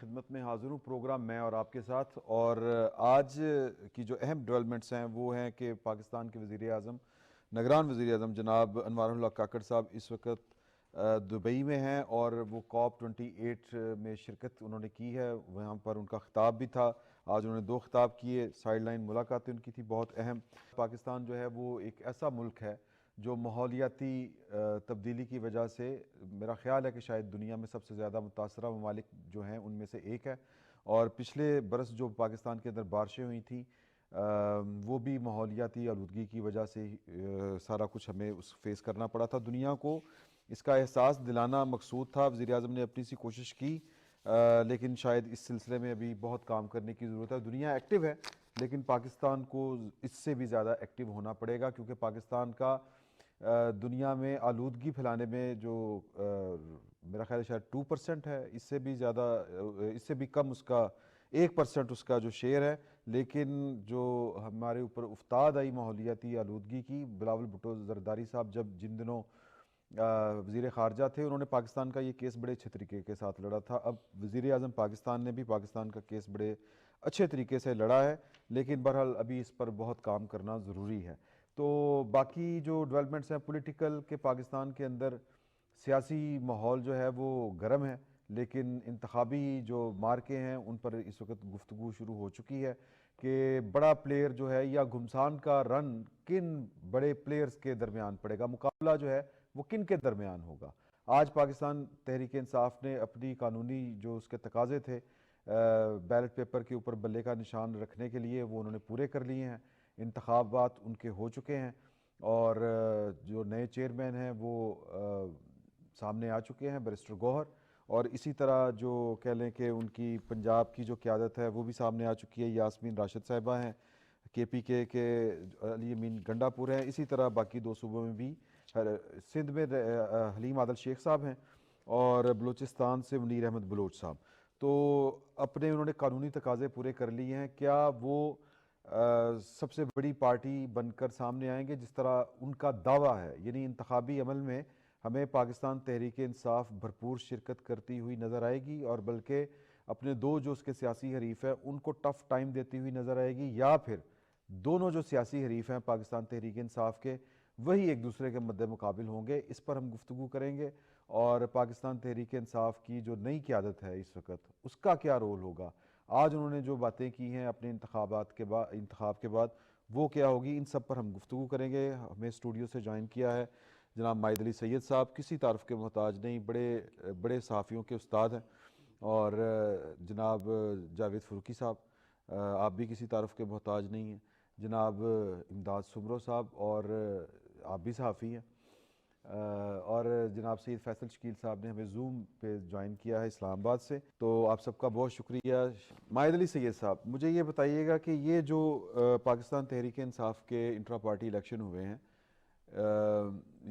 خدمت میں حاضر ہوں، پروگرام میں اور آپ کے ساتھ. اور آج کی جو اہم ڈیولپمنٹس ہیں وہ ہیں کہ پاکستان کے وزیر اعظم، نگران وزیر اعظم جناب انوار اللہ کاکڑ صاحب اس وقت دبئی میں ہیں، اور وہ COP28 میں شرکت انہوں نے کی ہے. وہاں پر ان کا خطاب بھی تھا. آج انہوں نے 2 خطاب کیے، سائیڈ لائن ملاقاتیں ان کی تھی بہت اہم. پاکستان جو ہے وہ ایک ایسا ملک ہے جو ماحولیاتی تبدیلی کی وجہ سے میرا خیال ہے کہ شاید دنیا میں سب سے زیادہ متاثرہ ممالک جو ہیں ان میں سے ایک ہے. اور پچھلے برس جو پاکستان کے اندر بارشیں ہوئی تھیں وہ بھی ماحولیاتی آلودگی کی وجہ سے سارا کچھ ہمیں فیس کرنا پڑا تھا. دنیا کو اس کا احساس دلانا مقصود تھا. وزیر اعظم نے اپنی سی کوشش کی، لیکن شاید اس سلسلے میں ابھی بہت کام کرنے کی ضرورت ہے. دنیا ایکٹیو ہے لیکن پاکستان کو اس سے بھی زیادہ ایکٹیو ہونا پڑے گا، کیونکہ پاکستان کا دنیا میں آلودگی پھیلانے میں جو میرا خیال ہے شاید 2% ہے، اس سے بھی زیادہ، اس سے بھی کم اس کا 1% اس کا جو شیئر ہے. لیکن جو ہمارے اوپر افتاد آئی ماحولیاتی آلودگی کی، بلاول بھٹو زرداری صاحب جب جن دنوں وزیر خارجہ تھے، انہوں نے پاکستان کا یہ کیس بڑے اچھے طریقے کے ساتھ لڑا تھا. اب وزیر اعظم پاکستان نے بھی پاکستان کا کیس بڑے اچھے طریقے سے لڑا ہے، لیکن بہرحال ابھی اس پر بہت کام کرنا ضروری ہے. تو باقی جو ڈیولپمنٹس ہیں پولیٹیکل کے، پاکستان کے اندر سیاسی ماحول جو ہے وہ گرم ہے، لیکن انتخابی جو مارکے ہیں ان پر اس وقت گفتگو شروع ہو چکی ہے کہ بڑا پلیئر جو ہے یا گھمسان کا رن کن بڑے پلیئرز کے درمیان پڑے گا، مقابلہ جو ہے وہ کن کے درمیان ہوگا. آج پاکستان تحریک انصاف نے اپنی قانونی جو اس کے تقاضے تھے بیلٹ پیپر کے اوپر بلے کا نشان رکھنے کے لیے، وہ انہوں نے پورے کر لیے ہیں. انتخابات ان کے ہو چکے ہیں اور جو نئے چیئرمین ہیں وہ سامنے آ چکے ہیں، بیرسٹر گوہر. اور اسی طرح جو کہہ لیں کہ ان کی پنجاب کی جو قیادت ہے وہ بھی سامنے آ چکی ہے. یاسمین راشد صاحبہ ہیں KPK کے، علی امین گنڈا پور ہیں. اسی طرح باقی 2 صوبوں میں بھی، سندھ میں حلیم عادل شیخ صاحب ہیں اور بلوچستان سے منیر احمد بلوچ صاحب. تو اپنے انہوں نے قانونی تقاضے پورے کر لیے ہیں. کیا وہ سب سے بڑی پارٹی بن کر سامنے آئیں گے جس طرح ان کا دعویٰ ہے؟ یعنی انتخابی عمل میں ہمیں پاکستان تحریک انصاف بھرپور شرکت کرتی ہوئی نظر آئے گی، اور بلکہ اپنے 2 جو اس کے سیاسی حریف ہیں ان کو ٹف ٹائم دیتی ہوئی نظر آئے گی، یا پھر دونوں جو سیاسی حریف ہیں پاکستان تحریک انصاف کے وہی ایک دوسرے کے مد مقابل ہوں گے؟ اس پر ہم گفتگو کریں گے. اور پاکستان تحریک انصاف کی جو نئی قیادت ہے اس وقت، اس کا کیا رول ہوگا؟ آج انہوں نے جو باتیں کی ہیں اپنے انتخاب کے بعد وہ کیا ہوگی؟ ان سب پر ہم گفتگو کریں گے. ہمیں اسٹوڈیو سے جوائن کیا ہے جناب مائد علی سید صاحب، کسی تعارف کے محتاج نہیں، بڑے صحافیوں کے استاد ہیں. اور جناب جاوید فروکی صاحب، آپ بھی کسی تعارف کے محتاج نہیں ہیں. جناب امداد سمرو صاحب، اور آپ بھی صحافی ہیں. اور جناب سید فیصل شکیل صاحب نے ہمیں زوم پہ جوائن کیا ہے اسلام آباد سے. تو آپ سب کا بہت شکریہ. مائد علی سید صاحب، مجھے یہ بتائیے گا کہ یہ جو پاکستان تحریک انصاف کے انٹرا پارٹی الیکشن ہوئے ہیں،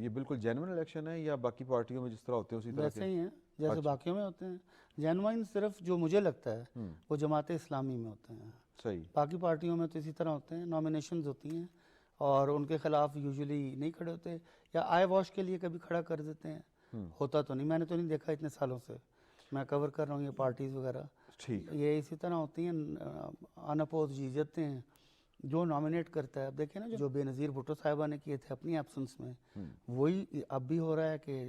یہ بالکل جینوئن الیکشن ہے یا باقی پارٹیوں میں جس طرح ہوتے ہیں اسی طرح کے؟ ویسے ہی ہیں جیسے باقیوں میں ہوتے ہیں. جینوائن صرف جو مجھے لگتا ہے وہ جماعت اسلامی میں ہوتے ہیں. صحیح. باقی پارٹیوں میں تو اسی طرح ہوتے ہیں، نامینیشنز ہوتی ہیں اور ان کے خلاف یوزولی نہیں کھڑے ہوتے، یا آئی واش کے لیے کبھی کھڑا کر دیتے ہیں. ہوتا تو نہیں، میں نے تو نہیں دیکھا اتنے سالوں سے میں کور کر رہا ہوں یہ پارٹیز وغیرہ. ٹھیک. یہ اسی طرح ہوتی ہیں، ان اپوز جیت جاتے ہیں. جو نامینیٹ کرتا ہے، اب دیکھیں نا جو بے نظیر بھٹو صاحبہ نے کیے تھے اپنی ایبسنس میں، وہی اب بھی ہو رہا ہے کہ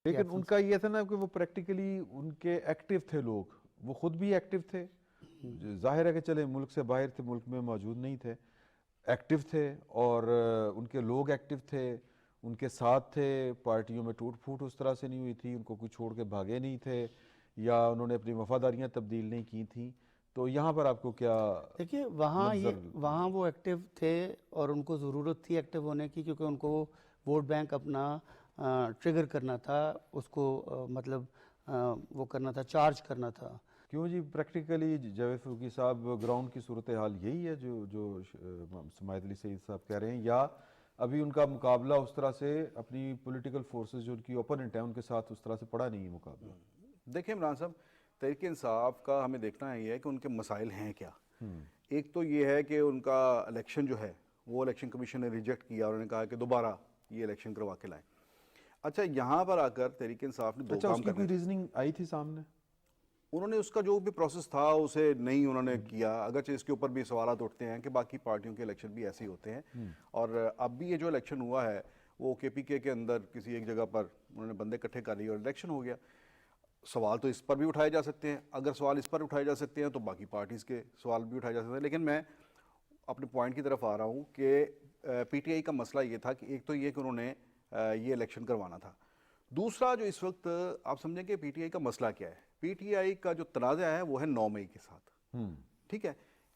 لیکن ان کا یہ تھا نا کہ وہ پریکٹیکلی ان کے ایکٹیو تھے لوگ، وہ خود بھی ایکٹیو تھے. ظاہر ہے کہ چلے ملک سے باہر تھے، ملک میں موجود نہیں تھے، ایکٹیو تھے، اور ان کے لوگ ایکٹیو تھے، ان کے ساتھ تھے. پارٹیوں میں ٹوٹ پھوٹ اس طرح سے نہیں ہوئی تھی، ان کو کوئی چھوڑ کے بھاگے نہیں تھے، یا انہوں نے اپنی وفاداریاں تبدیل نہیں کی تھیں. تو یہاں پر آپ کو کیا دیکھیے وہاں وہ ایکٹیو تھے اور ان کو ضرورت تھی ایکٹیو ہونے کی، کیونکہ ان کو ووٹ بینک اپنا ٹریگر کرنا تھا، اس کو مطلب وہ کرنا تھا، چارج کرنا تھا. کیوں جی؟ پریکٹیکلی جاوید فروکی صاحب گراؤنڈ کی صورتحال یہی ہے جو مائد علی سید صاحب کہہ رہے ہیں، یا ابھی ان کا مقابلہ اس طرح سے اپنی پولیٹیکل فورسز جو ان کی اوپوننٹ ہیں ان کے ساتھ اس طرح سے پڑا نہیں ہے مقابلہ؟ دیکھیں عمران صاحب، تحریک انصاف کا ہمیں دیکھنا یہ ہے کہ ان کے مسائل ہیں کیا. ایک تو یہ ہے کہ ان کا الیکشن جو ہے وہ الیکشن کمیشن نے ریجیکٹ کیا، اور انہوں نے کہا کہ دوبارہ یہ الیکشن کروا کے لائیں. اچھا، یہاں پر آ کر تحریک انصاف نے 2 کام اس کی کرنے کوئی تھے. ریزننگ آئی تھی سامنے؟ انہوں نے اس کا جو بھی پروسیس تھا اسے نہیں انہوں نے کیا، اگرچہ اس کے اوپر بھی سوالات اٹھتے ہیں کہ باقی پارٹیوں کے الیکشن بھی ایسے ہی ہوتے ہیں، اور اب بھی یہ جو الیکشن ہوا ہے وہ کے پی کے اندر کسی ایک جگہ پر انہوں نے بندے اکٹھے کر لیے اور الیکشن ہو گیا۔ سوال تو اس پر بھی اٹھائے جا سکتے ہیں، اگر سوال اس پر اٹھائے جا سکتے ہیں تو باقی پارٹیز کے سوال بھی اٹھائے جا سکتے ہیں، لیکن میں اپنے پوائنٹ کی طرف آ رہا ہوں کہ پی ٹی آئی کا مسئلہ یہ تھا کہ ایک تو یہ کہ انہوں نے یہ الیکشن کروانا تھا، دوسرا جو اس وقت آپ سمجھیں کہ پی ٹی آئی کا مسئلہ کیا ہے، پی ٹی آئی کا جو تنازع ہے وہ ہے 9 مئی کے ساتھ، ٹھیک ہے۔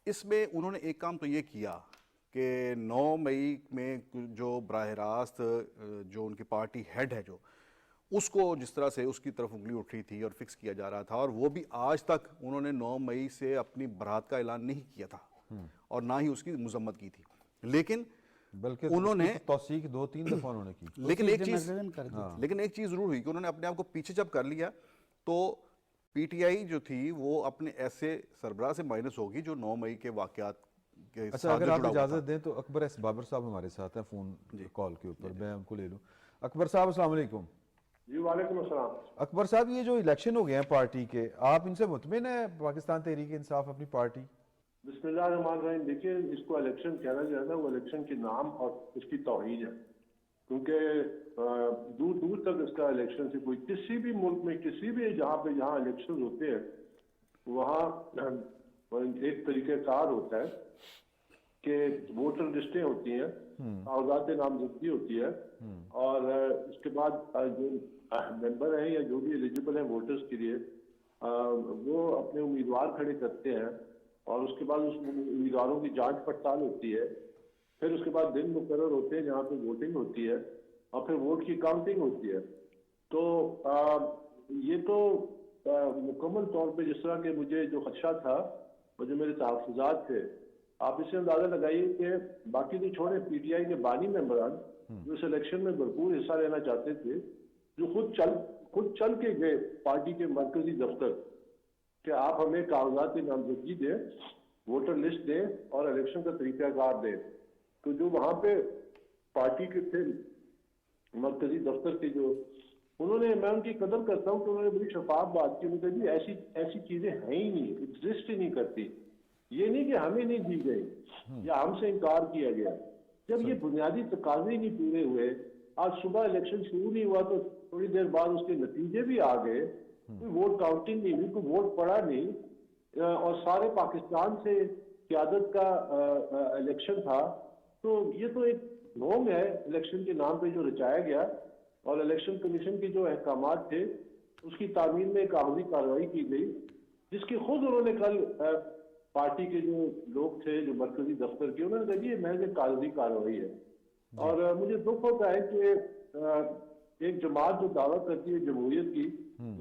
اس میں انہوں نے ایک کام تو یہ کیا کہ 9 مئی میں جو براہ راست جو ان کی پارٹی ہیڈ ہے جو اس کو جس طرح سے اس کی طرف انگلی اٹھ رہی تھی اور فکس کیا جا رہا تھا، اور وہ بھی آج تک انہوں نے 9 مئی سے اپنی برات کا اعلان نہیں کیا تھا اور نہ ہی اس کی مذمت کی تھی، لیکن بلکہ انہوں نے توثیق 2-3 دفعہ انہوں نے کی، لیکن ایک چیز ضرور ہوئی کہ انہوں نے اپنے آپ کو پیچھے جب کر لیا تو پی ٹی آئی جو تھی وہ اپنے ایسے سربراہ سے مائنس ہوگی جو 9 مئی کے واقعات کے اچھا ساتھ اگر جو آپ جڑا ہوا اجازت دیں تو اکبر ایس بابر صاحب ہمارے ساتھ ہیں فون کال کے اوپر، میں ان کو لے لوں۔ اکبر صاحب السلام علیکم۔ جی وعلیکم السلام۔ اکبر صاحب یہ جو الیکشن ہو گئے ہیں پارٹی کے، آپ ان سے مطمئن ہیں پاکستان تحریک انصاف اپنی پارٹی؟ بسم اللہ الرحمن الرحیم، دیکھیے اس کو الیکشن کہنا جو ہے نا وہ الیکشن کے نام اور اس کی توہین ہے، کیونکہ دور دور تک اس کا الیکشن سے کوئی کسی بھی ملک میں کسی بھی جہاں الیکشن ہوتے ہیں وہاں ایک طریقہ کار ہوتا ہے کہ ووٹر لسٹیں ہوتی ہیں، کاغذات نامزدگی ہوتی ہے، اور اس کے بعد جو ممبر ہیں یا جو بھی ایلیجیبل ہیں ووٹرز کے لیے وہ اپنے امیدوار کھڑے کرتے ہیں، اور اس کے بعد اس امیدواروں کی جانچ پڑتال ہوتی ہے، پھر اس کے بعد دن مقرر ہوتے ہیں جہاں پہ ووٹنگ ہوتی ہے، اور پھر ووٹ کی کاؤنٹنگ ہوتی ہے۔ تو یہ تو مکمل طور پہ جس طرح کہ مجھے جو خدشہ تھا اور جو میرے تحفظات تھے، آپ اس سے اندازہ لگائیے کہ باقی تو چھوڑے پی ٹی آئی کے بانی ممبران جو اس الیکشن میں بھرپور حصہ لینا چاہتے تھے، جو خود چل کے گئے پارٹی کے مرکزی دفتر کہ آپ ہمیں کاغذات نامزدگی دیں، ووٹر لسٹ دیں اور الیکشن کا طریقہ کار دیں، تو جو وہاں پہ پارٹی کے تھے مرکزی دفتر کے جو انہوں نے، میں ان کی قدر کرتا ہوں کہ انہوں نے بڑی شفاف بات کی، مجھے جی ایسی چیزیں ہیں ہی نہیں، ایگزسٹ ہی نہیں کرتی، یہ نہیں کہ ہمیں نہیں دی گئی یا ہم سے انکار کیا گیا، جب یہ بنیادی تقاضے نہیں پورے ہوئے، آج صبح الیکشن شروع نہیں ہوا تو تھوڑی دیر بعد اس کے نتیجے بھی آ گئے، کوئی ووٹ کاؤنٹنگ نہیں ہوئی، کوئی ووٹ پڑا نہیں، اور سارے پاکستان سے قیادت کا الیکشن تھا، تو یہ تو ایک ڈھونگ ہے الیکشن کے نام پہ جو رچایا گیا، اور الیکشن کمیشن کے جو احکامات تھے اس کی تعمیل میں کاغذی کارروائی کی گئی، جس کی خود انہوں نے کل پارٹی کے جو لوگ تھے جو مرکزی دفتر کے، انہوں نے کہا یہ محض ایک کاغذی کارروائی ہے، اور مجھے دکھ ہوتا ہے کہ ایک جماعت جو دعویٰ کرتی ہے جمہوریت کی،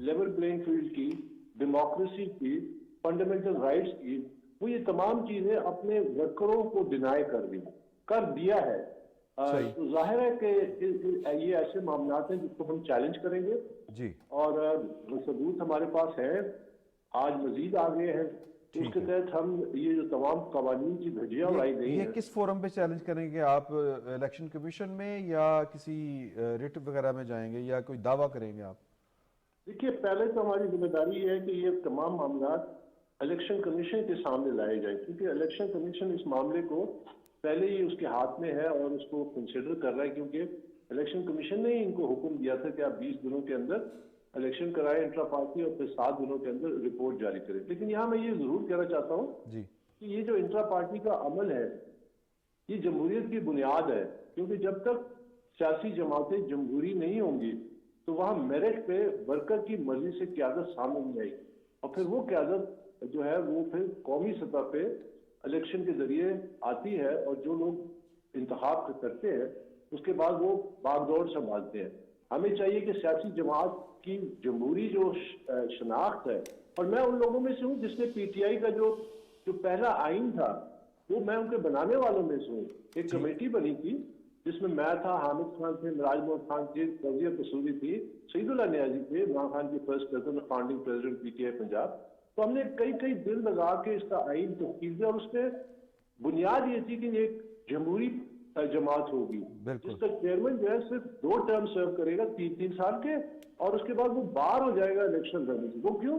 لیول پلینگ فیلڈ کی، ڈیموکریسی کی، فنڈامنٹل رائٹس کی، وہ یہ تمام چیزیں اپنے ورکروں کو ڈینائی کر دیا ہے، تو ظاہر ہے کہ یہ ایسے معاملات ہیں جس کو ہم چیلنج کریں گے جی، اور ثبوت ہمارے پاس ہے، آج مزید آگے ہیں، اس کے تحت ہم یہ جو تمام قوانین کی دھجیاں اڑائی گئی ہیں، یہ کس فورم پہ چیلنج کریں گے آپ؟ الیکشن کمیشن میں یا کسی ریٹ وغیرہ میں جائیں گے یا کوئی دعویٰ کریں گے آپ؟ دیکھیے پہلے تو ہماری ذمہ داری یہ ہے کہ یہ تمام معاملات الیکشن کمیشن کے سامنے لائے جائیں، کیونکہ الیکشن کمیشن اس معاملے کو پہلے ہی اس کے ہاتھ میں ہے اور اس کو کنسیڈر کر رہا ہے، کیونکہ الیکشن کمیشن نے ہی ان کو حکم دیا تھا کہ آپ 20 دنوں کے اندر الیکشن کرائے انٹرا پارٹی، اور پھر 7 دنوں کے اندر رپورٹ جاری کرے۔ لیکن یہاں میں یہ ضرور کہنا چاہتا ہوں کہ یہ جو انٹرا پارٹی کا عمل ہے یہ جمہوریت کی بنیاد ہے، کیونکہ جب تک سیاسی جماعتیں جمہوری نہیں ہوں گی تو وہاں میرٹ پہ ورکر کی مرضی سے قیادت سامنے نہیں آئی، اور پھر وہ قیادت جو ہے وہ پھر قومی سطح پہ الیکشن کے ذریعے آتی ہے، اور جو لوگ انتخاب کرتے ہیں اس کے بعد وہ باغ دوڑ سنبھالتے ہیں۔ ہمیں چاہیے کہ سیاسی جماعت کی جمہوری جو شناخت ہے، اور میں ان لوگوں میں سے ہوں جس نے پی ٹی آئی کا جو پہلا آئین تھا وہ میں ان کے بنانے والوں میں سے ہوں، ایک کمیٹی بنی تھی جس میں تھا، حامد خان تھے، مراج محمد خان تھے، فوزیہ قصوری تھی، سعید اللہ نیازی تھے، عمران خان کی first cousin, founding president P T I Punjab. تو ہم نے کئی دل لگا کے اس کا آئین تشکیل دیا، اور اس میں بنیاد یہ تھی کہ یہ ایک جمہوری جماعت ہوگی جس کا چیئرمین جو ہے صرف 2 ٹرم سرو کرے گا 3 سال کے، اور اس کے بعد وہ باہر ہو جائے گا الیکشن لڑنے سے۔ وہ کیوں؟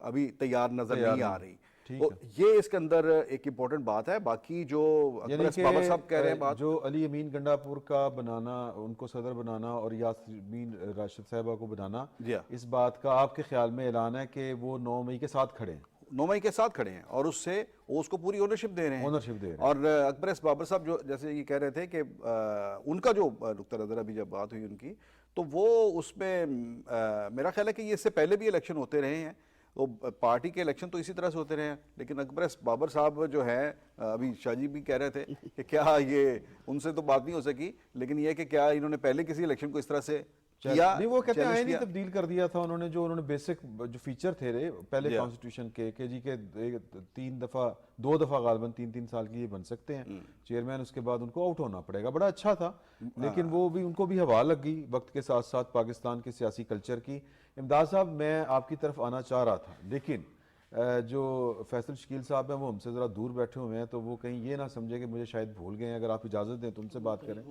ابھی تیار نظر نہیں آ رہی. ٹھیک تو یہ اس کے اندر ایک امپورٹنٹ بات ہے. باقی جو اکبر اس بابر صاحب کہہ رہے ہیں بات, جو علی امین گنڈا پور کا بنانا, ان کو صدر بنانا اور یاسمین راشد صاحبہ کو بنانا, اس بات کا آپ کے خیال میں اعلان ہے کہ وہ 9 مئی کے ساتھ کھڑے ہیں, 9 مئی کے ساتھ کھڑے ہیں, اور اس سے وہ اس کو پوری اونرشپ دے رہے ہیں. اونرشپ دے رہے ہیں. اور اکبر ایس بابر صاحب جو جیسے یہ کہہ رہے تھے کہ ان کا جو نقطہ نظر ابھی جب بات ہوئی ان کی, تو وہ اس میں میرا خیال ہے کہ یہ اس سے پہلے بھی الیکشن ہوتے رہے ہیں, تو پارٹی کے الیکشن تو اسی طرح سے ہوتے رہے ہیں. لیکن اکبر ایس بابر صاحب جو ہیں, ابھی شاہ جی بھی کہہ رہے تھے کہ کیا یہ ان سے تو بات نہیں ہو سکی, لیکن یہ کہ کیا انہوں نے پہلے کسی الیکشن کو اس طرح سے کیا, نہیں وہ کہتے ہیں آئین ہی تبدیل کر دیا تھا انہوں نے. جو انہوں نے بیسک جو فیچر تھے پہلے کانسٹیٹیوشن کے کہ جی کے 2 دفعہ غالباً 3 سال کی یہ بن سکتے ہیں چیئرمین, اس کے بعد ان کو آؤٹ ہونا پڑے گا, بڑا اچھا تھا. لیکن وہ بھی ان کو بھی ہوا لگ گئی وقت کے ساتھ ساتھ پاکستان کے سیاسی کلچر کی. امداد صاحب میں آپ کی طرف آنا چاہ رہا تھا, لیکن جو فیصل شکیل صاحب ہیں وہ ہم سے ذرا دور بیٹھے ہوئے ہیں, تو وہ کہیں یہ نہ سمجھے کہ مجھے شاید بھول گئے ہیں. اگر آپ اجازت دیں تو ان سے بات کریں.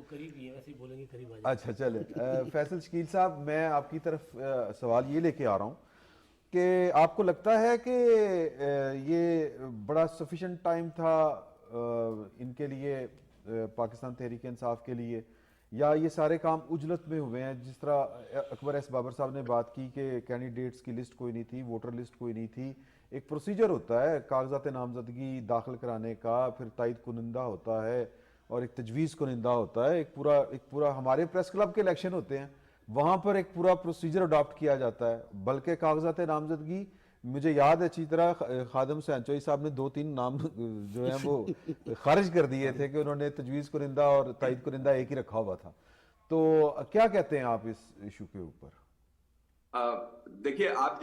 اچھا چلیں. فیصل شکیل صاحب, میں آپ کی طرف سوال یہ لے کے آ رہا ہوں کہ آپ کو لگتا ہے کہ یہ بڑا سفیشینٹ ٹائم تھا ان کے لیے, پاکستان تحریک انصاف کے لیے, یا یہ سارے کام عجلت میں ہوئے ہیں؟ جس طرح اکبر ایس بابر صاحب نے بات کی کہ کینڈیڈیٹس کی لسٹ کوئی نہیں تھی, ووٹر لسٹ کوئی نہیں تھی, ایک پروسیجر ہوتا ہے کاغذات نامزدگی داخل کرانے کا, پھر تائید کنندہ ہوتا ہے اور ایک تجویز کنندہ ہوتا ہے, ایک پورا ہمارے پریس کلب کے الیکشن ہوتے ہیں, وہاں پر ایک پورا پروسیجر اڈاپٹ کیا جاتا ہے. بلکہ کاغذات نامزدگی مجھے یاد ہے اچھی طرح, خادم سینچوئی صاحب نے 2-3 نام جو ہیں وہ خارج کر دیے تھے کہ انہوں نے تجویز کنندہ اور تائید کنندہ ایک ہی رکھا ہوا تھا. تو کیا کہتے ہیں آپ اس ایشو کے اوپر؟ دیکھیے, آپ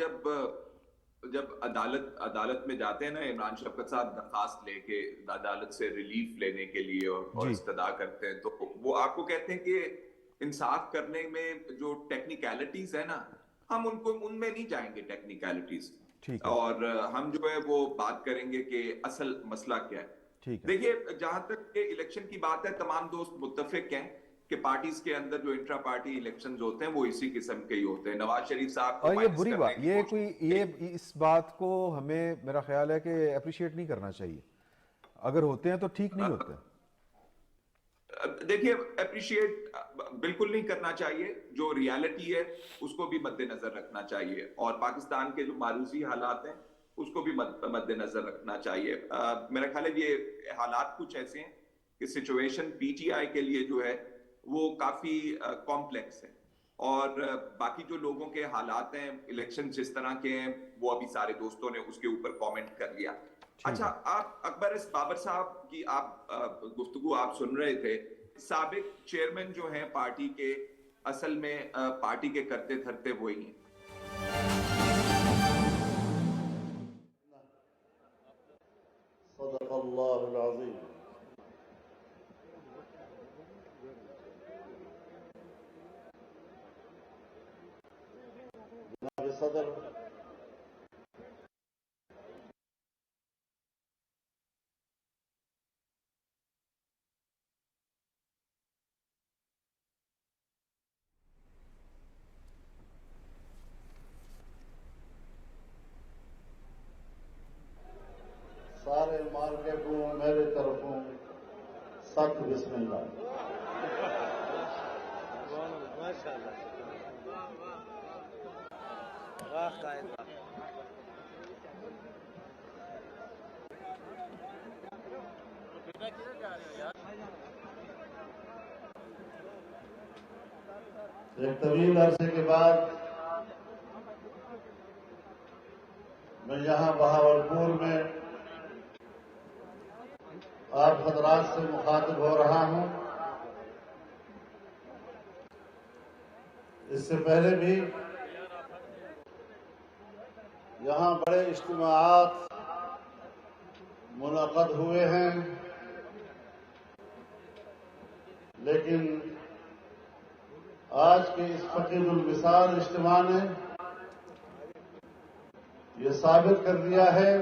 جب عدالت میں جاتے ہیں نا, عمران شفقت صاحب درخواست لے کے عدالت سے ریلیف لینے کے لیے اور استدعا کرتے ہیں, تو وہ آپ کو کہتے ہیں کہ انصاف کرنے میں جو ٹیکنیکلٹیز ہے نا, ہم ان میں نہیں جائیں گے ٹیکنیکلٹیز, اور ہم جو ہے وہ بات کریں گے کہ اصل مسئلہ کیا ہے. دیکھیے, جہاں تک کہ الیکشن کی بات ہے, تمام دوست متفق ہیں کہ پارٹیز کے اندر جو انٹرا پارٹی الیکشنز ہوتے ہیں وہ اسی قسم کے ہی ہوتے ہیں. نواز شریف صاحب کو یہ بری بات, یہ اس بات کو ہمیں میرا خیال ہے کہ اپریشیٹ نہیں کرنا چاہیے. اگر ہوتے ہیں تو ٹھیک نہیں ہوتے. دیکھیے, اپریشیٹ بالکل نہیں کرنا چاہیے, جو ریالٹی ہے اس کو بھی مد نظر رکھنا چاہیے, اور پاکستان کے جو معروضی حالات ہیں اس کو بھی مد نظر رکھنا چاہیے. میرا خیال ہے یہ حالات کچھ ایسے ہیں کہ سچویشن پی ٹی آئی کے لیے جو ہے وہ کافی کمپلیکس ہے, اور باقی جو لوگوں کے حالات ہیں الیکشن جس طرح کے ہیں وہ ابھی سارے دوستوں نے اس کے اوپر کامنٹ کر لیا. اچھا, آپ اکبر ایس بابر صاحب کی آپ گفتگو آپ سن رہے تھے, سابق چیئرمین جو ہیں پارٹی کے, اصل میں پارٹی کے کرتے دھرتے وہی ہیں. صدق اللہ العظیم. جناب صدر, سارے مارکیٹ کو میرے طرفوں سخت بسم اللہ. ایک طویل عرصے کے بعد میں یہاں بہاولپور میں آپ حضرات سے مخاطب ہو رہا ہوں. اس سے پہلے بھی یہاں بڑے اجتماعات منعقد ہوئے ہیں, لیکن آج کے اس فقیر المثال اجتماع نے یہ ثابت کر دیا ہے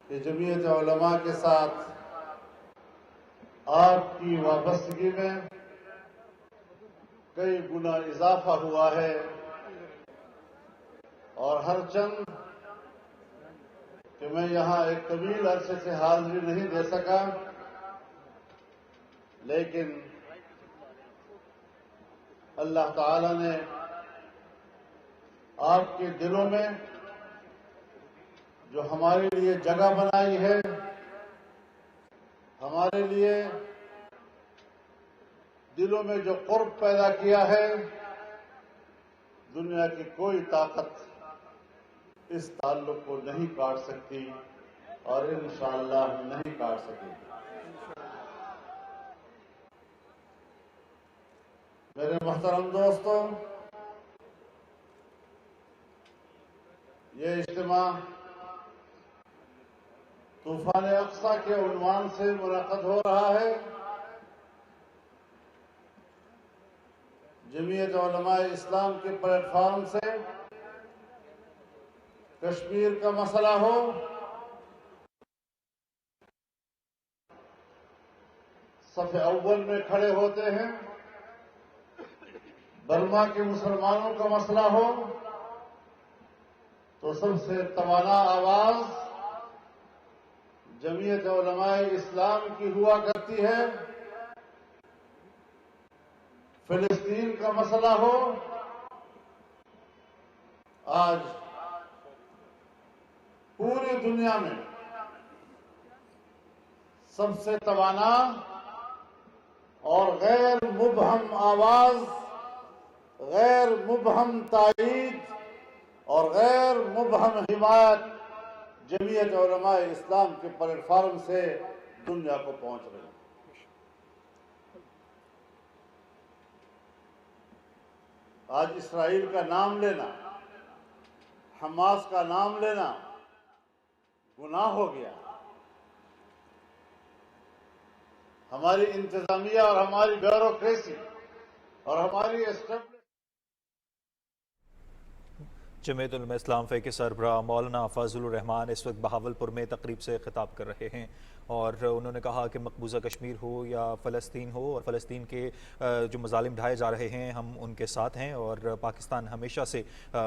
کہ جمعیت علماء کے ساتھ آپ کی وابستگی میں کئی گنا اضافہ ہوا ہے. اور ہر چند کہ میں یہاں ایک طویل عرصے سے حاضری نہیں دے سکا، لیکن اللہ تعالی نے آپ کے دلوں میں جو ہمارے لیے جگہ بنائی ہے، ہمارے لیے دلوں میں جو قرب پیدا کیا ہے، دنیا کی کوئی طاقت اس تعلق کو نہیں کاٹ سکتی اور انشاءاللہ نہیں کاٹ سکے گی۔ میرے محترم دوستوں، یہ اجتماع طوفان اقصی کے عنوان سے منعقد ہو رہا ہے۔ جمعیت علماء اسلام کے پلیٹ فارم سے کشمیر کا مسئلہ ہو، صف اول میں کھڑے ہوتے ہیں، برما کے مسلمانوں کا مسئلہ ہو تو سب سے توانا آواز جمعیت علماء اسلام کی ہوا کرتی ہے۔ فلسطین کا مسئلہ ہو، آج پوری دنیا میں سب سے توانا اور غیر مبہم آواز، غیر مبہم تائید اور غیر مبہم حمایت جمعیت علماء اسلام کے پلیٹ فارم سے دنیا کو پہنچ رہی ہے۔ آج اسرائیل کا نام لینا، حماس کا نام لینا گناہ ہو گیا۔ ہماری انتظامیہ اور ہماری بیوروکریسی اور ہماری اسٹیبلش جمعیت علماء اسلام فے کے سربراہ مولانا فضل الرحمان اس وقت بہاولپور میں تقریب سے خطاب کر رہے ہیں، اور انہوں نے کہا کہ مقبوضہ کشمیر ہو یا فلسطین ہو، اور فلسطین کے جو مظالم ڈھائے جا رہے ہیں ہم ان کے ساتھ ہیں، اور پاکستان ہمیشہ سے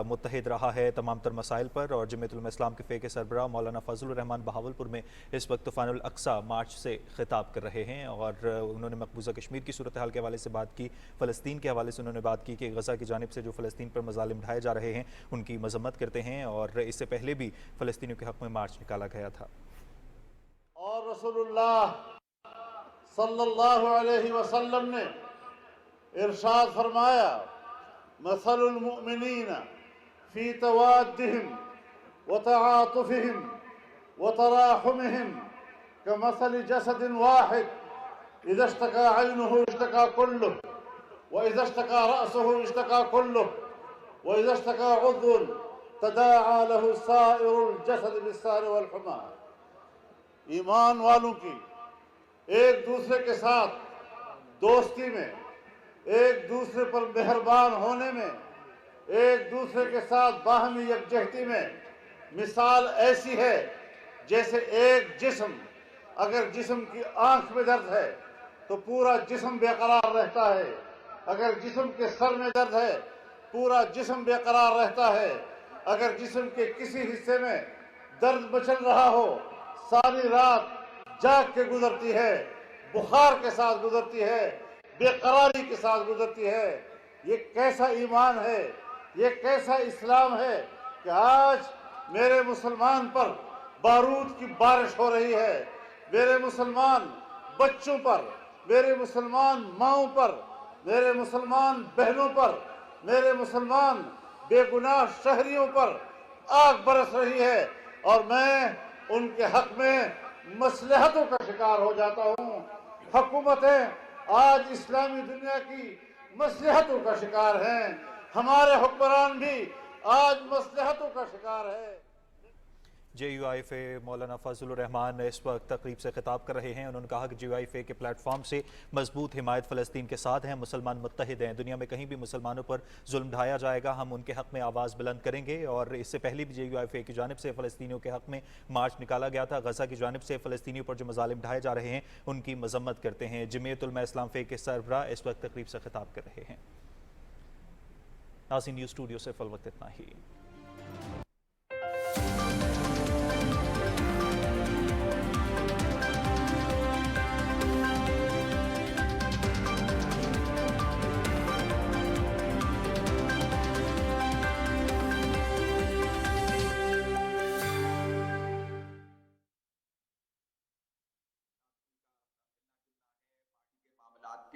متحد رہا ہے تمام تر مسائل پر۔ اور جمعیت علماء اسلام کے فے کے سربراہ مولانا فضل الرحمان بہاولپور میں اس وقت طوفان الاقصی مارچ سے خطاب کر رہے ہیں، اور انہوں نے مقبوضہ کشمیر کی صورتحال کے حوالے سے بات کی، فلسطین کے حوالے سے انہوں نے بات کی کہ غزہ کی جانب سے جو فلسطین پر مظالم ڈھائے جا رہے ہیں ان کی مذمت کرتے ہیں، اور اس سے پہلے بھی فلسطینیوں کے حق میں مارچ نکالا گیا تھا۔ اور رسول اللہ صلی اللہ علیہ وسلم نے ارشاد فرمایا، مثل المؤمنین فی توادہم وتعاطفہم وتراحمہم کمثل جسد واحد اذا اشتکى عینہ اشتکى کلہ واذا اشتکى رأسہ اشتکى کلہ واذا اشتکى عضو تداعى له سائر الجسد بالسہر والحمى۔ ایمان والوں کی ایک دوسرے کے ساتھ دوستی میں، ایک دوسرے پر مہربان ہونے میں، ایک دوسرے کے ساتھ باہمی یکجہتی میں مثال ایسی ہے جیسے ایک جسم، اگر جسم کی آنکھ میں درد ہے تو پورا جسم بے قرار رہتا ہے، اگر جسم کے سر میں درد ہے پورا جسم بے قرار رہتا ہے، اگر جسم کے کسی حصے میں درد مچل رہا ہو ساری رات جاگ کے گزرتی ہے، بخار کے ساتھ گزرتی ہے، بے قراری کے ساتھ گزرتی ہے۔ یہ کیسا ایمان ہے، یہ کیسا اسلام ہے کہ آج میرے مسلمان پر بارود کی بارش ہو رہی ہے، میرے مسلمان بچوں پر، میرے مسلمان ماؤں پر، میرے مسلمان بہنوں پر، میرے مسلمان بے گناہ شہریوں پر آگ برس رہی ہے، اور میں ان کے حق میں مصلحتوں کا شکار ہو جاتا ہوں۔ حکومتیں آج اسلامی دنیا کی مصلحتوں کا شکار ہیں، ہمارے حکمران بھی آج مصلحتوں کا شکار ہے۔ جے یو آئی فے مولانا فضل الرحمان اس وقت تقریب سے خطاب کر رہے ہیں۔ انہوں نے کہا کہ جے یو آئی فے کے پلیٹ فارم سے مضبوط حمایت فلسطین کے ساتھ ہیں، مسلمان متحد ہیں، دنیا میں کہیں بھی مسلمانوں پر ظلم ڈھایا جائے گا ہم ان کے حق میں آواز بلند کریں گے۔ اور اس سے پہلے بھی جے یو آئی فے کی جانب سے فلسطینیوں کے حق میں مارچ نکالا گیا تھا، غزہ کی جانب سے فلسطینیوں پر جو مظالم ڈھائے جا رہے ہیں ان کی مذمت کرتے ہیں۔ جمعیت علماء اسلام فے کے سربراہ اس وقت تقریب سے خطاب کر رہے ہیں۔ ناظرین نیوز اسٹوڈیو سے فی الوقت اتنا ہی۔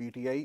PTI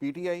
PTI,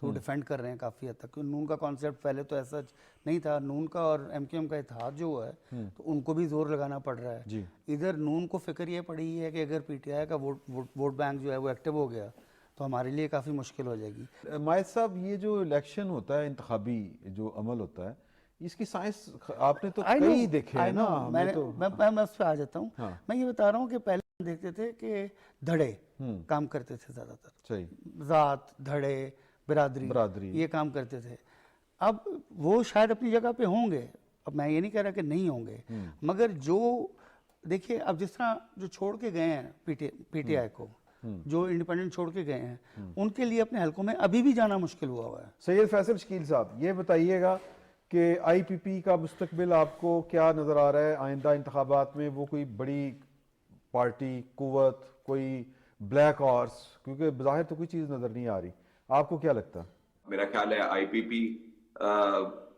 تو ڈیفینڈ کر رہے ہیں کافی حد تک. نون کا کانسیپٹ پہلے تو ایسا نہیں تھا, نون کا اور ایم کیو ایم کا اتحاد جو ہوا ہے تو ان کو بھی زور لگانا پڑ رہا ہے. ادھر نون کو فکر یہ پڑی ہے کہ اگر پی ٹی آئی کا ووٹ بینک جو ہے وہ ایکٹیو ہو گیا تو ہمارے لیے کافی مشکل ہو جائے گی. ماہد صاحب, یہ جو الیکشن ہوتا ہے, انتخابی جو عمل ہوتا ہے, اس کی سائنس آپ نے تو کئی دیکھے ہیں نا. میں اس پہ آ جاتا ہوں. میں یہ بتا رہا ہوں کہ پہلے دیکھتے تھے کہ دھڑے کام کرتے تھے زیادہ تر, ذات, دھڑے, برادری یہ کام کرتے تھے. اب وہ شاید اپنی جگہ پہ ہوں گے, اب میں یہ نہیں کہہ رہا کہ نہیں ہوں گے, مگر جو دیکھیے اب جس طرح جو چھوڑ کے گئے ہیں پی ٹی آئی کو, جو انڈیپینڈنٹ چھوڑ کے گئے ہیں, ان کے لیے اپنے حلقوں میں ابھی بھی جانا مشکل ہوا ہے. سید فیصل شکیل صاحب, یہ بتائیے گا کہ آئی پی پی کا مستقبل آپ کو کیا نظر آ رہا ہے آئندہ انتخابات میں؟ وہ کوئی بڑی پارٹی, قوت, کوئی بلیک ہارس, کیونکہ بظاہر تو کوئی چیز نظر نہیں آ رہی, آپ کو کیا لگتا ہے؟ میرا خیال ہے آئی پی پی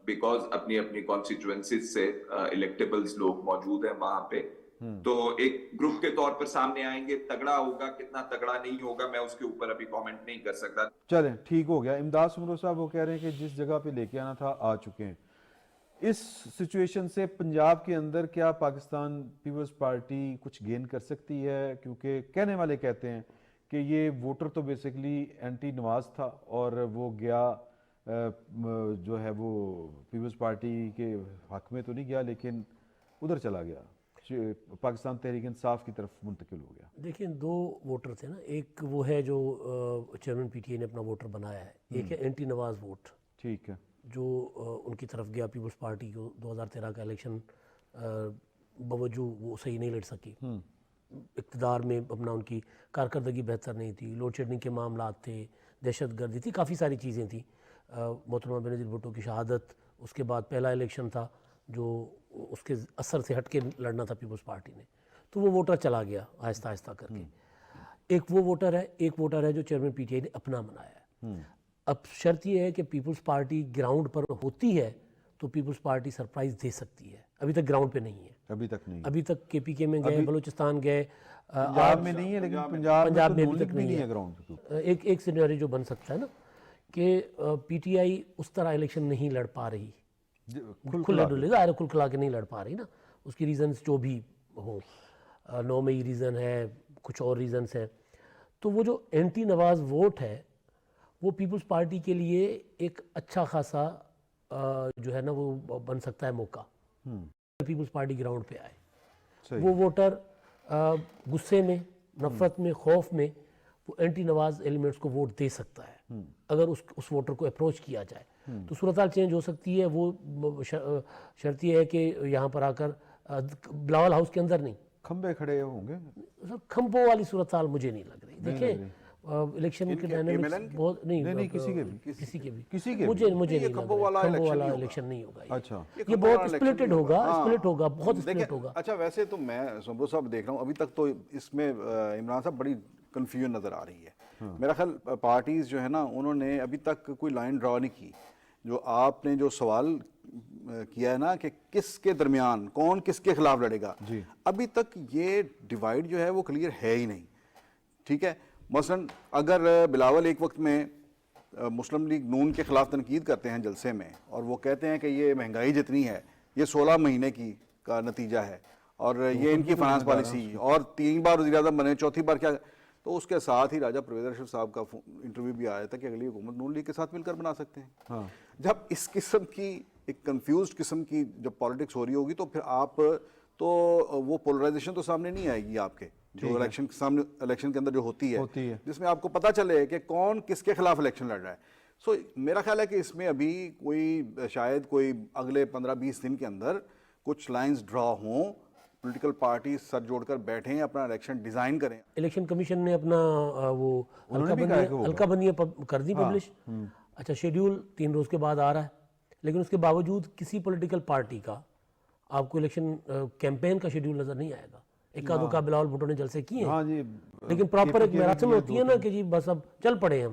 بیکاز اپنی اپنی کانسٹیٹوئنسیز سے الیکٹیبلز لوگ موجود ہیں وہاں پہ, تو ایک گروپ کے طور پر سامنے آئیں گے. تگڑا ہوگا, کتنا تگڑا نہیں ہوگا, میں اس کے اوپر ابھی کامنٹ نہیں کر سکتا. چلیں ٹھیک ہو گیا. امداد سمرو صاحب وہ کہہ رہے ہیں کہ جس جگہ پہ لے کے آنا تھا آ چکے ہیں. اس سچویشن سے پنجاب کے اندر کیا پاکستان پیپلز پارٹی کچھ گین کر سکتی ہے؟ کیونکہ کہنے والے کہتے ہیں کہ یہ ووٹر تو بیسیکلی اینٹی نواز تھا اور وہ گیا جو ہے وہ پیپلز پارٹی کے حق میں تو نہیں گیا, لیکن ادھر چلا گیا, پاکستان تحریک انصاف کی طرف منتقل ہو گیا. دیکھیں دو ووٹر تھے نا, ایک وہ ہے جو چیئرمین پی ٹی آئی نے اپنا ووٹر بنایا ہے, ایک ہے اینٹی نواز ووٹ, ٹھیک ہے, جو ان کی طرف گیا. پیپلز پارٹی کو 2013 کا الیکشن باوجود وہ صحیح نہیں لڑ سکی, اقتدار میں اپنا ان کی کارکردگی بہتر نہیں تھی, لوڈ شیڈنگ کے معاملات تھے, دہشت گردی تھی, کافی ساری چیزیں تھیں. محترمہ بینظیر بھٹو کی شہادت, اس کے بعد پہلا الیکشن تھا جو اس کے اثر سے ہٹ کے لڑنا تھا پیپلز پارٹی نے, تو وہ ووٹر چلا گیا آہستہ آہستہ کر کے. ایک وہ ووٹر ہے, ایک ووٹر ہے جو چیئرمین پی ٹی آئی نے اپنا بنایا ہے. اب شرط یہ ہے کہ پیپلز پارٹی گراؤنڈ پر ہوتی ہے تو پیپلز پارٹی سرپرائز دے سکتی ہے. ابھی تک گراؤنڈ پہ نہیں ہے, ابھی تک کے پی کے میں گئے, بلوچستان گئے, پنجاب میں نہیں ہے, لیکن پنجاب میں ابھی تک نہیں ہے گراؤنڈ. ایک سینیریو جو بن سکتا ہے نا کہ پی ٹی آئی اس طرح الیکشن نہیں لڑ پا رہی, کھلا کے نہیں لڑ پا رہی نا, اس کی ریزنز جو بھی ہوں, 9 مئی ریزن ہے, کچھ اور ریزنز ہیں. تو وہ جو اینٹی نواز ووٹ ہے وہ پیپلز پارٹی کے لیے ایک اچھا خاصا جو ہے نا وہ بن سکتا ہے موقع. پیپلز پارٹی گراؤنڈ پہ آئے, وہ ووٹر غصے میں, نفرت میں, خوف میں وہ اینٹی نواز ایلیمنٹس کو ووٹ دے سکتا ہے اگر اس ووٹر کو اپروچ کیا جائے. تو صورتحال چینج ہو سکتی ہے. وہ شرط یہ ہے کہ یہاں پر آ کر بلاول ہاؤس کے اندر نہیں, کھمبے کھڑے ہوں گے, کھمبوں والی صورتحال مجھے نہیں لگ رہی. دیکھیں الیکشن کے ڈائنامکس بہت نہیں, کسی کے بھی مجھے نہیں لگ رہا کھمبوں والا الیکشن نہیں ہوگا. اچھا, یہ بہت اسپلٹڈ ہوگا, اسپلٹ ہوگا, بہت اسپلٹ ہوگا. اچھا, ویسے تو میں سمبو صاحب دیکھ رہا ہوں ابھی تک تو اس میں عمران صاحب بڑی کنفیوژن نظر آ رہی ہے. میرا خیال پارٹیز جو ہے نا انہوں نے ابھی تک کوئی لائن ڈرا نہیں کی. جو آپ نے جو سوال کیا ہے نا کہ کس کے درمیان کون کس کے خلاف لڑے گا, ابھی تک یہ ڈیوائیڈ جو ہے وہ کلیئر ہے ہی نہیں. ٹھیک ہے, مثلا اگر بلاول ایک وقت میں مسلم لیگ نون کے خلاف تنقید کرتے ہیں جلسے میں, اور وہ کہتے ہیں کہ یہ مہنگائی جتنی ہے یہ 16 مہینے کی کا نتیجہ ہے, اور یہ ان کی فائنانس پالیسی, اور 3 بار وزیر اعظم بنے, 4تھی بار کیا, تو اس کے ساتھ ہی راجہ پرویز اشرف صاحب کا انٹرویو بھی آیا تھا کہ اگلی حکومت نون لیگ کے ساتھ مل کر بنا سکتے ہیں. جب اس قسم کی ایک کنفیوزڈ قسم کی جب پالیٹکس ہو رہی ہوگی تو پھر آپ تو وہ پولرائزیشن تو سامنے نہیں آئے گی آپ کے, جو الیکشن کے سامنے الیکشن کے اندر جو ہوتی ہے, جس میں آپ کو پتہ چلے کہ کون کس کے خلاف الیکشن لڑ رہا ہے. سو میرا خیال ہے کہ اس میں ابھی کوئی شاید کوئی اگلے 15-20 دن کے اندر کچھ لائنز ڈرا ہوں, پولیٹیکل پارٹی سر جوڑ کر بیٹھیں, اپنا الیکشن ڈیزائن کریں. الیکشن کمیشن نے اپنا وہ ہلکا بنیاں کر دی پبلش. اچھا, شیڈیول 3 روز کے بعد آ رہا ہے, لیکن اس کے باوجود کسی پولیٹیکل پارٹی کا آپ کو الیکشن کیمپین کا شیڈیول نظر نہیں آئے گا. ایک آدھوں کا بلاول بھٹو نے جلسے کیے ہیں, لیکن پراپر ایک میراتھن ہوتی ہے نا کہ جی بس اب چل پڑے ہم,